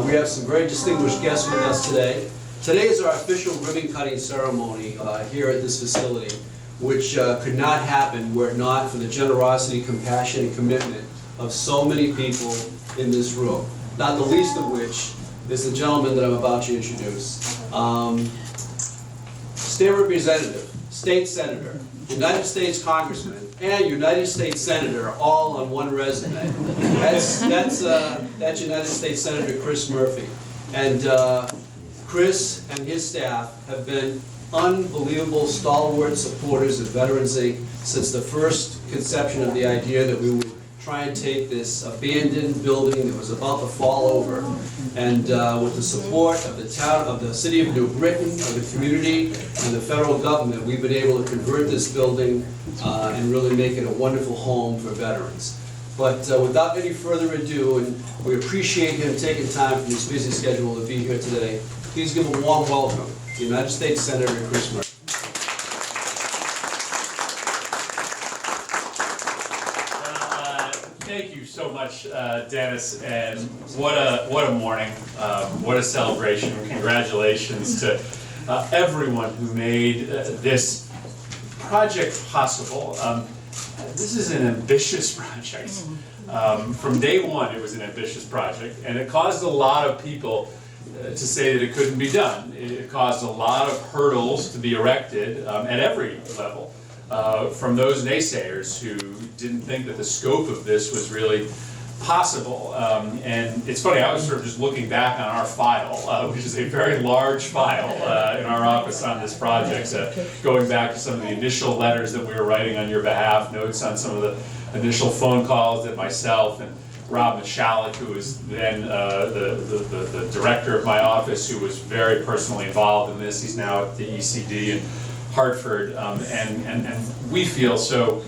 We have some very distinguished guests with us today. Today is our official ribbon cutting ceremony here at this facility, which could not happen were it not for the generosity, compassion, and commitment of so many people in this room, not the least of which is the gentleman that I'm about to introduce. State Representative, State Senator, United States Congressman, and United States Senator all on one resume. That's United States Senator Chris Murphy. And Chris and his staff have been unbelievable stalwart supporters of Veterans Inc. since the first conception of the idea that we would try and take this abandoned building that was about to fall over, and with the support of the town, of the city of New Britain, of the community, and the federal government, we've been able to convert this building and really make it a wonderful home for veterans. But without any further ado, and we appreciate him taking time from his busy schedule to be here today, please give a warm welcome to United States Senator Chris Murphy. Thank you so much, Dennis, and what a morning, what a celebration. Congratulations to everyone who made this project possible. This is an ambitious project. From day one, it was an ambitious project, and it caused a lot of people to say that it couldn't be done. It caused a lot of hurdles to be erected at every level. From those naysayers who didn't think that the scope of this was really possible. And it's funny, I was sort of just looking back on our file, which is a very large file in our office on this project, going back to some of the initial letters that we were writing on your behalf, notes on some of the initial phone calls that myself and Rob Michalik, who was then the director of my office, who was very personally involved in this. He's now at the ECD in Hartford, and we feel so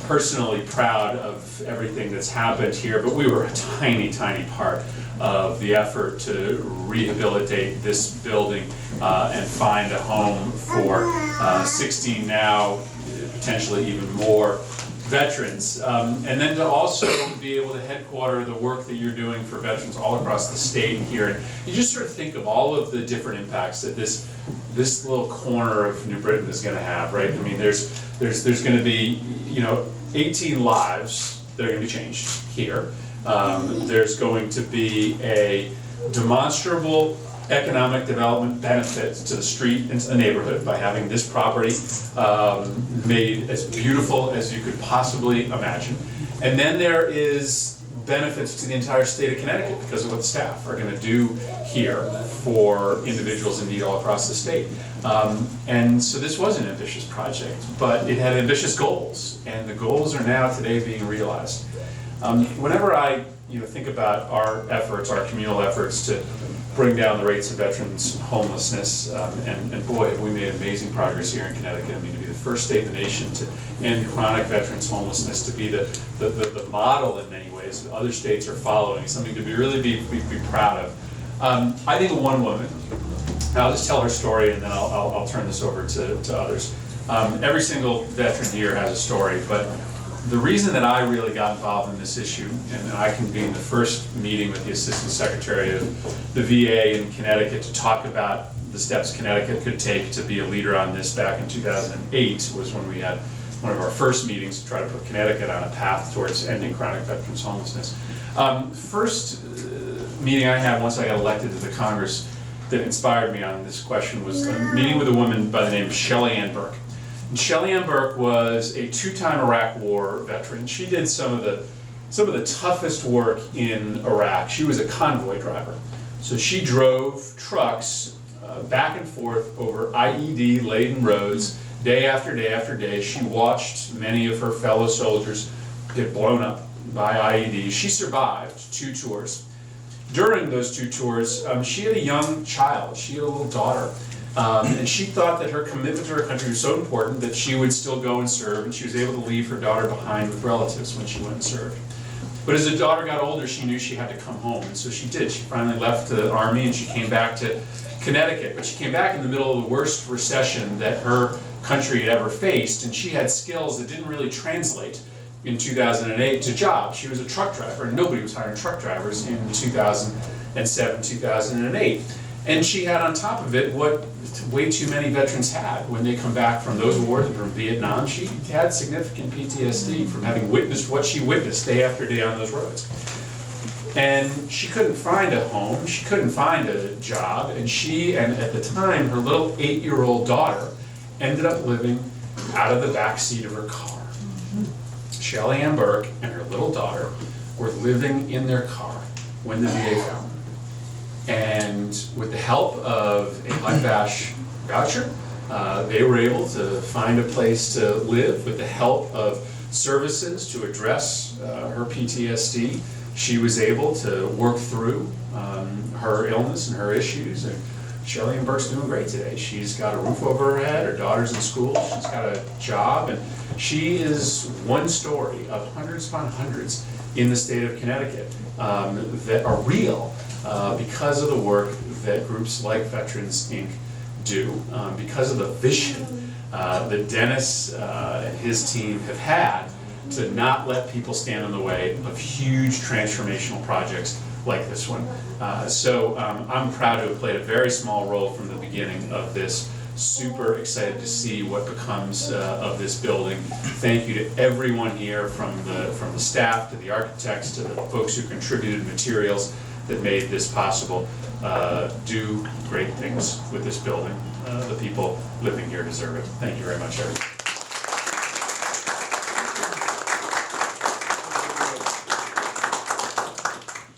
personally proud of everything that's happened here, but we were a tiny, tiny part of the effort to rehabilitate this building and find a home for 16 now, potentially even more veterans, and then to also be able to headquarter the work that you're doing for veterans all across the state here. And you just sort of think of all of the different impacts that this little corner of New Britain is going to have, right? I mean, there's going to be, 18 lives that are going to be changed here. There's going to be a demonstrable economic development benefit to the street and to the neighborhood by having this property made as beautiful as you could possibly imagine. And then there is benefits to the entire state of Connecticut because of what the staff are going to do here for individuals in need all across the state. And so this was an ambitious project, but it had ambitious goals, and the goals are now today being realized. Whenever I think about our efforts, our communal efforts to bring down the rates of veterans homelessness, and boy, have we made amazing progress here in Connecticut. I mean, to be the first state in the nation to end chronic veterans homelessness, to be the model in many ways that other states are following, something to really be proud of. I think of one woman, and I'll just tell her story and then I'll turn this over to others. Every single veteran here has a story, but the reason that I really got involved in this issue, and I convened the first meeting with the Assistant Secretary of the VA in Connecticut to talk about the steps Connecticut could take to be a leader on this back in 2008, was when we had one of our first meetings to try to put Connecticut on a path towards ending chronic veterans homelessness. First meeting I had once I got elected to the Congress that inspired me on this question was a meeting with a woman by the name of Shelley Ann Burke. And Shelley Ann Burke was a two-time Iraq War veteran. She did some of the toughest work in Iraq. She was a convoy driver. So she drove trucks back and forth over IED-laden roads day after day after day. She watched many of her fellow soldiers get blown up by IEDs. She survived 2 tours. During those 2 tours, she had a young child. She had a little daughter. And she thought that her commitment to her country was so important that she would still go and serve, and she was able to leave her daughter behind with relatives when she went and served. But as the daughter got older, she knew she had to come home, and so she did. She finally left the Army and she came back to Connecticut, but she came back in the middle of the worst recession that her country had ever faced, and she had skills that didn't really translate in 2008 to jobs. She was a truck driver, and nobody was hiring truck drivers in 2008. 2007, 2008. And she had on top of it what way too many veterans had when they come back from those wars and from Vietnam. She had significant PTSD from having witnessed what she witnessed day after day on those roads. And she couldn't find a home, she couldn't find a job, and she, and at the time, her little 8-year-old daughter ended up living out of the back seat of her car. Shelley Ann Burke and her little daughter were living in their car when the VA found them. And with the help of a HUD-VASH voucher, they were able to find a place to live. With the help of services to address her PTSD, she was able to work through her illness and her issues. And Shelley Ann Burke's doing great today. She's got a roof over her head, her daughter's in school, she's got a job, and she is one story of hundreds upon hundreds in the state of Connecticut that are real because of the work that groups like Veterans Inc. do, because of the vision that Dennis and his team have had to not let people stand in the way of huge transformational projects like this one. So I'm proud to have played a very small role from the beginning of this. Super excited to see what becomes of this building. Thank you to everyone here, from the staff to the architects to the folks who contributed materials that made this possible. Do great things with this building. The people living here deserve it. Thank you very much, Erin.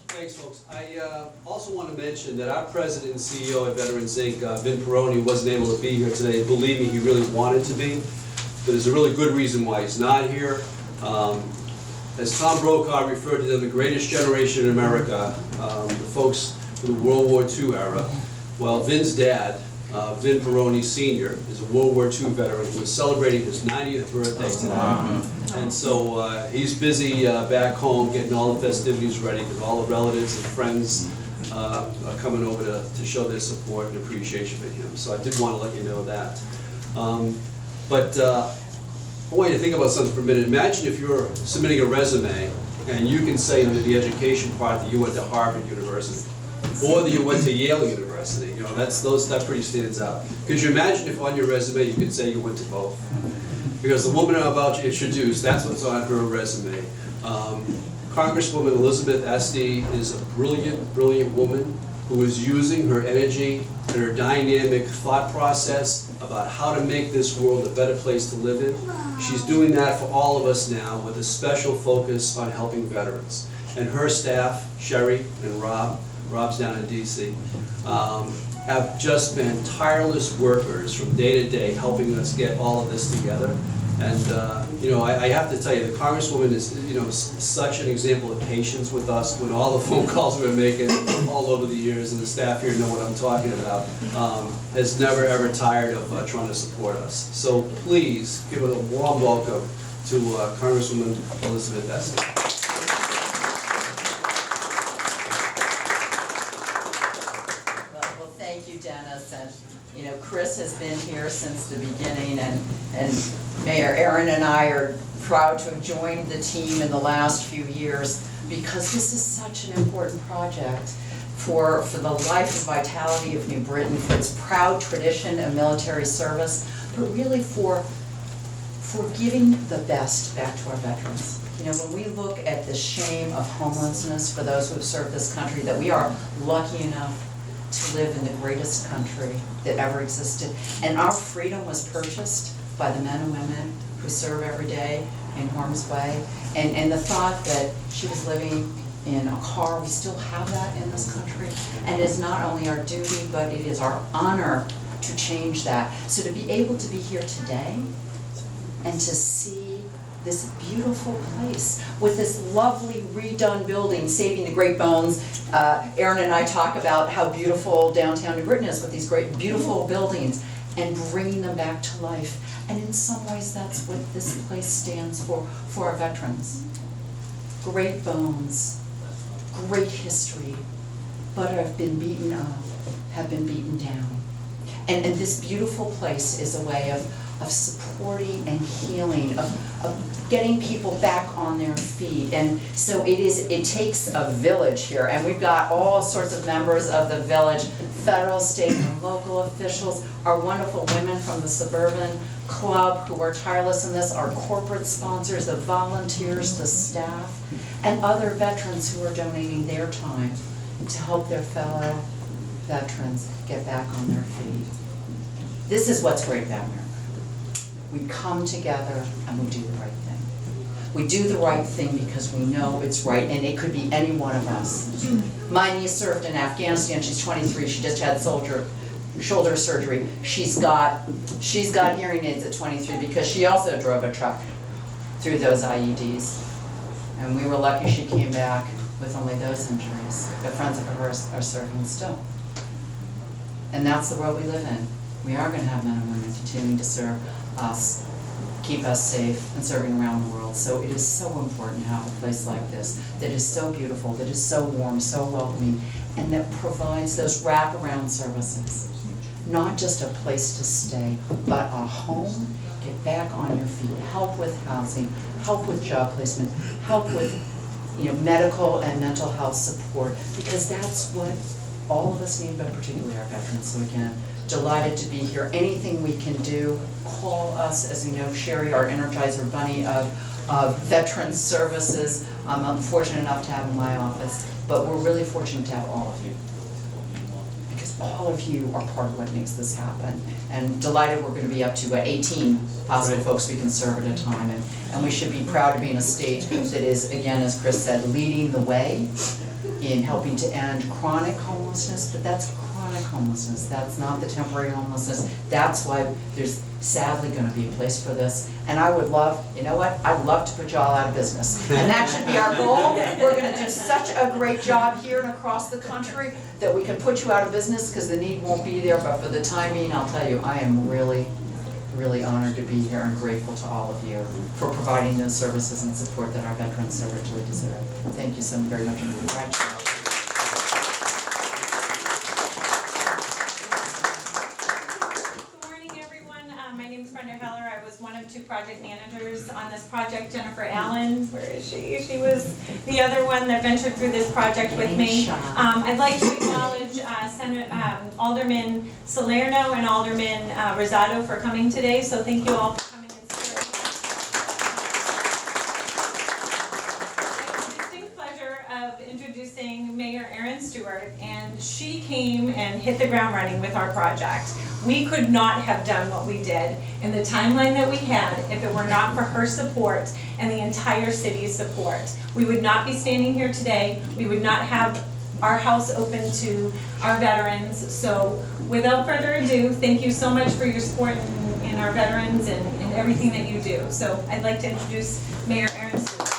Thanks, folks. I also want to mention that our president and CEO at Veterans Inc., Vin Peroni, wasn't able to be here today. Believe me, he really wanted to be, but there's a really good reason why he's not here. As Tom Brokaw referred to them, the greatest generation in America, the folks from the World War II era. Well, Vin's dad, Vin Peroni Sr., is a World War II veteran who is celebrating his 90th birthday today. And so he's busy back home getting all the festivities ready because all the relatives and friends are coming over to show their support and appreciation for him. So I did want to let you know that. I want you to think about something for a minute. Imagine if you're submitting a resume and you can say under the education part that you went to Harvard University or that you went to Yale University. You know, that pretty stands out. Could you imagine if on your resume you could say you went to both? Because the woman I'm about to introduce, that's what's on her resume. Congresswoman Elizabeth Esty is a brilliant, brilliant woman who is using her energy and her dynamic thought process about how to make this world a better place to live in. She's doing that for all of us now with a special focus on helping veterans. And her staff, Sherry and Rob's down in DC, have just been tireless workers from day to day helping us get all of this together. And I have to tell you, the Congresswoman is such an example of patience with us with all the phone calls we're making all over the years, and the staff here know what I'm talking about. Has never ever tired of trying to support us. So please give it a warm welcome to Congresswoman Elizabeth Esty. Well, thank you, Dennis, and Chris has been here since the beginning, and Mayor Erin and I are proud to have joined the team in the last few years because this is such an important project for the life and vitality of New Britain, for its proud tradition of military service, but really for giving the best back to our veterans. When we look at the shame of homelessness for those who have served this country, that we are lucky enough to live in the greatest country that ever existed. And our freedom was purchased by the men and women who serve every day in harm's way. And the thought that she was living in a car, we still have that in this country. And it's not only our duty, but it is our honor to change that. So to be able to be here today and to see this beautiful place with this lovely redone building, saving the great bones. Erin and I talk about how beautiful downtown New Britain is with these great, beautiful buildings and bringing them back to life. And in some ways, that's what this place stands for our veterans. Great bones, great history, but have been beaten up, have been beaten down. And this beautiful place is a way of of supporting and healing, of getting people back on their feet. And so it takes a village here, and we've got all sorts of members of the village, federal, state, and local officials, our wonderful women from the Suburban Club who are tireless in this, our corporate sponsors, the volunteers, the staff, and other veterans who are donating their time to help their fellow veterans get back on their feet. This is what's great about America. We come together and we do the right thing. We do the right thing because we know it's right, and it could be any one of us. My niece served in Afghanistan, she's 23, she just had shoulder surgery. She's got hearing aids at 23 because she also drove a truck through those IEDs. And we were lucky she came back with only those injuries. But friends of hers are serving still. And that's the world we live in. We are going to have men and women continuing to serve us, keep us safe, and serving around the world. So it is so important to have a place like this that is so beautiful, that is so warm, so welcoming, and that provides those wraparound services. Not just a place to stay, but a home, get back on your feet, help with housing, help with job placement, help with medical and mental health support, because that's what all of us need, but particularly our veterans. So again, delighted to be here. Anything we can do, call us. As you know, Sherry, our Energizer Bunny of Veterans Services, I'm fortunate enough to have in my office, but we're really fortunate to have all of you. Because all of you are part of what makes this happen. And delighted we're going to be up to 18 possible folks we can serve at a time. And we should be proud to be in a state that is, again, as Chris said, leading the way in helping to end chronic homelessness, but that's chronic homelessness. That's not the temporary homelessness. That's why there's sadly going to be a place for this. And I would love, you know what? I'd love to put y'all out of business. And that should be our goal. We're going to do such a great job here and across the country that we can put you out of business because the need won't be there. But for the time being, I'll tell you, I am really honored to be here and grateful to all of you for providing those services and support that our veterans so richly deserve. Thank you so very much, and congratulations. Two project managers on this project. Jennifer Allen, where is she? She was the other one that ventured through this project with me. I'd like to acknowledge Alderman Salerno and Alderman Rosado for coming today, so thank you all for coming and serving. I have the distinct pleasure of introducing Mayor Erin Stewart, and she came and hit the ground running with our project. We could not have done what we did in the timeline that we had if it were not for her support and the entire city's support. We would not be standing here today. We would not have our house open to our veterans. So without further ado, thank you so much for your support in our veterans and everything that you do. So I'd like to introduce Mayor Erin Stewart.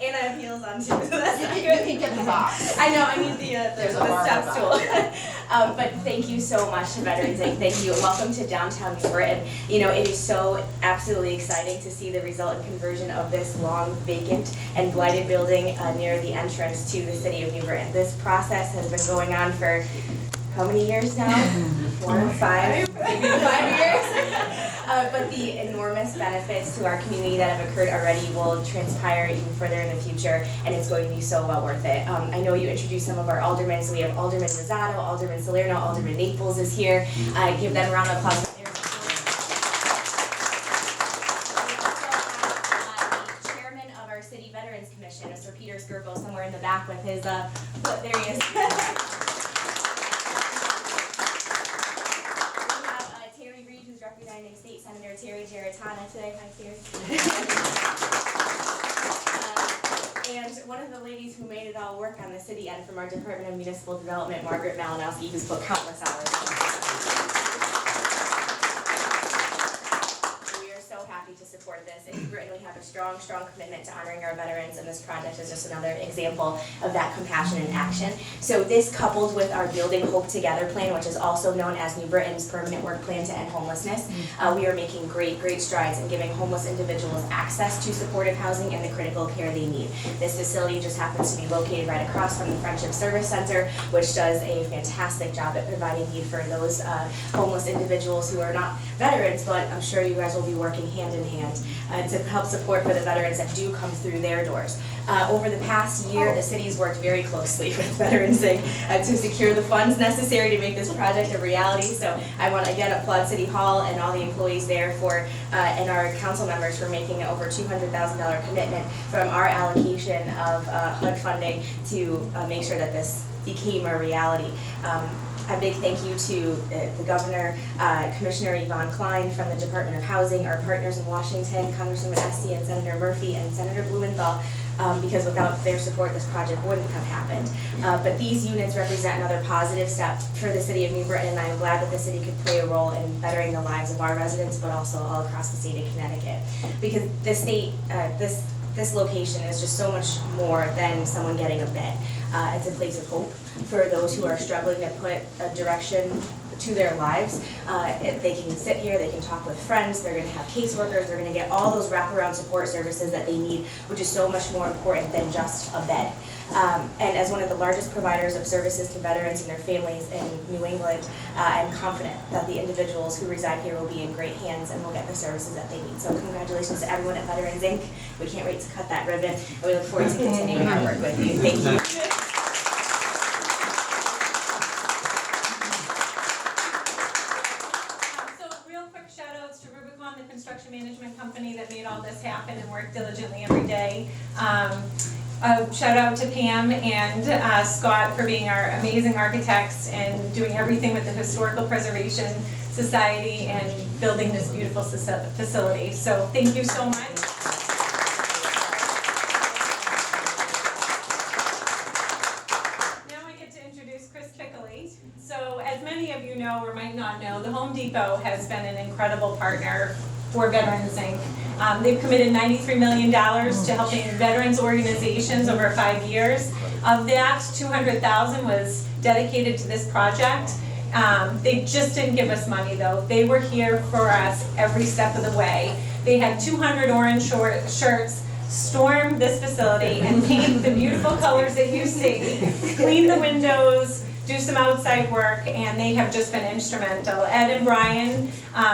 And I have heels on too, so that's not You good. can get the box. I know, I need the step stool. box. But thank you so much to Veterans Day. Thank you, and welcome to downtown Newport. And it is so absolutely exciting to see the result and conversion of this long vacant and blighted building near the entrance to the city of Newport. And this process has been going on for how many years now? 4 or 5? Maybe 5 years. But the enormous benefits to our community that have occurred already will transpire even further in the future, and it's going to be so well worth it. I know you introduced some of our aldermen, so we have Alderman Rosado, Alderman Salerno, Alderman Naples is here. Give them a round of applause. We also have the chairman of our City Veterans Commission, Mr. Peter Skirkle, somewhere in the back with his foot. There he is. Representing State Senator Terry Geritana today. Hi, Terry. And one of the ladies who made it all work on the city end from our Department of Municipal Development, Margaret Malinowski, who's put countless hours. We are so happy happy to support this. In New Britain, we have a strong commitment to honoring our veterans, and this project is just another example of that compassion in action. So this, coupled with our Building Hope Together plan, which is also known as New Britain's permanent work plan to end homelessness, we are making great strides in giving homeless individuals access to supportive housing and the critical care they need. This facility just happens to be located right across from the Friendship Service Center, which does a fantastic job at providing need for those homeless individuals who are not veterans, but I'm sure you guys will be working hand in hand to help support for the veterans that do come through their doors. Over the past year, the city's worked very closely with Veterans Inc. To secure the funds necessary to make this project a reality. So I want to again applaud City Hall and all the employees there for, and our council members for making an over $200,000 commitment from our allocation of HUD funding to make sure that this became a reality. A big thank you to the Governor, Commissioner Yvonne Klein from the Department of Housing, our partners in Washington, Congresswoman Esty and Senator Murphy and Senator Blumenthal, because without their support, this project wouldn't have happened. But these units represent another positive step for the city of New Britain, and I'm glad that the city could play a role in bettering the lives of our residents, but also all across the state of Connecticut. Because the state, this location is just so much more than someone getting a bed. It's a place of hope for those who are struggling to put a direction to their lives. They can sit here, they can talk with friends, they're going to have caseworkers, they're going to get all those wraparound support services that they need, which is so much more important than just a bed. And as one of the largest providers of services to veterans and their families in New England, I'm confident that the individuals who reside here will be in great hands and will get the services that they need. So congratulations to everyone at Veterans Inc. We can't wait to cut that ribbon, and we look forward to continuing our work with you. Thank you. The construction management company that made all this happen and worked diligently every day. Shout out to Pam and Scott for being our amazing architects and doing everything with the Historical Preservation Society and building this beautiful facility. So thank you so much. So as many of you know or might not know, the Home Depot has been an incredible partner for Veterans Inc. They've committed $93 million to helping veterans organizations over 5 years. Of that, $200,000 was dedicated to this project. They just didn't give us money though. They were here for us every step of the way. They had 200 orange shirts storm this facility and paint the beautiful colors that you see, clean the windows, do some outside work, and they have just been instrumental. Ed and Brian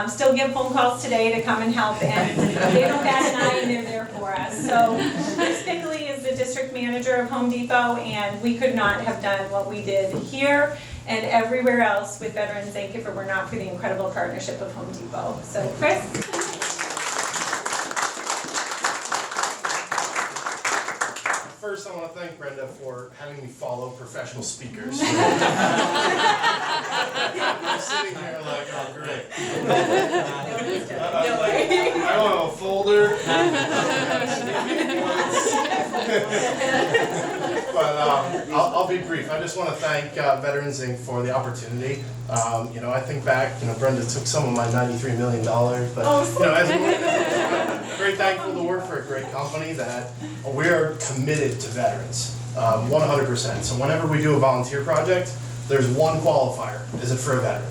still get phone calls today to come and help, and they don't bat an eye and they're there for us. So Chris Pickley is the district manager of Home Depot, and we could not have done what we did here and everywhere else with Veterans Inc. if it were not for the incredible partnership of Home Depot. So Chris? First, I want to thank Brenda for having me follow professional speakers. I'm sitting here like, oh great. I want a folder. But I'll be brief. I just want to thank Veterans Inc. for the opportunity. I think back, Brenda took some of my $93 million, but as very thankful to work for a great company that we're committed to veterans, 100%. So whenever we do a volunteer project, there's one qualifier. Is it for a veteran?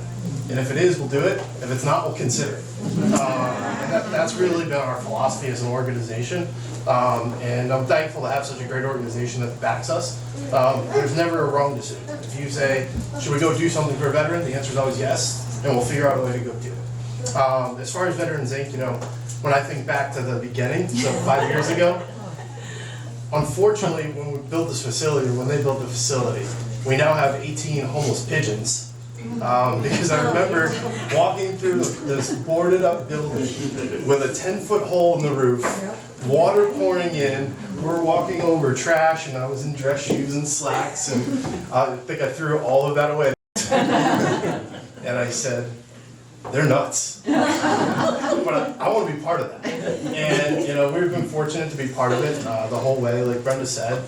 And if it is, we'll do it. If it's not, we'll consider it. And that's really been our philosophy as an organization. And I'm thankful to have such a great organization that backs us. There's never a wrong decision. If you say, should we go do something for a veteran? The answer is always yes, and we'll figure out a way to go do it. As far as Veterans Inc., when I think back to the beginning, so 5 years ago, unfortunately, when we built this facility, or when they built the facility, we now have 18 homeless pigeons. Because I remember walking through this boarded up building with a 10-foot hole in the roof, water pouring in, we're walking over trash, and I was in dress shoes and slacks, and I think I threw all of that away. And I said, they're nuts. But I want to be part of that. And we've been fortunate to be part of it the whole way, like Brenda said.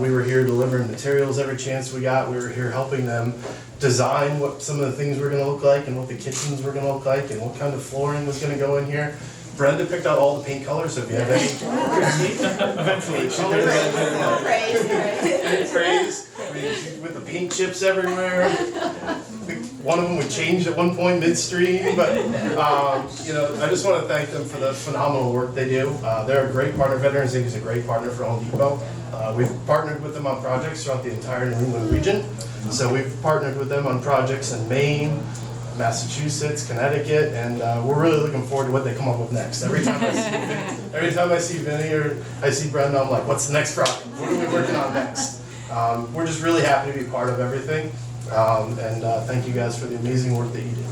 We were here delivering materials every chance we got. We were here helping them design what some of the things were going to look like and what the kitchens were going to look like and what kind of flooring was going to go in here. Brenda picked out all the paint colors, so if you have any Eventually. any praise, with the paint chips everywhere. One of them would change at one point midstream, but I just want to thank them for the phenomenal work they do. They're a great partner. Veterans Inc. is a great partner for Home Depot. We've partnered with them on projects throughout the entire New England region. So we've partnered with them on projects in Maine, Massachusetts, Connecticut, and we're really looking forward to what they come up with next. Every time I see Vinny or I see Brenda, I'm like, what's the next project? What are we working on next? We're just really happy to be part of everything. And thank you guys for the amazing work that you do.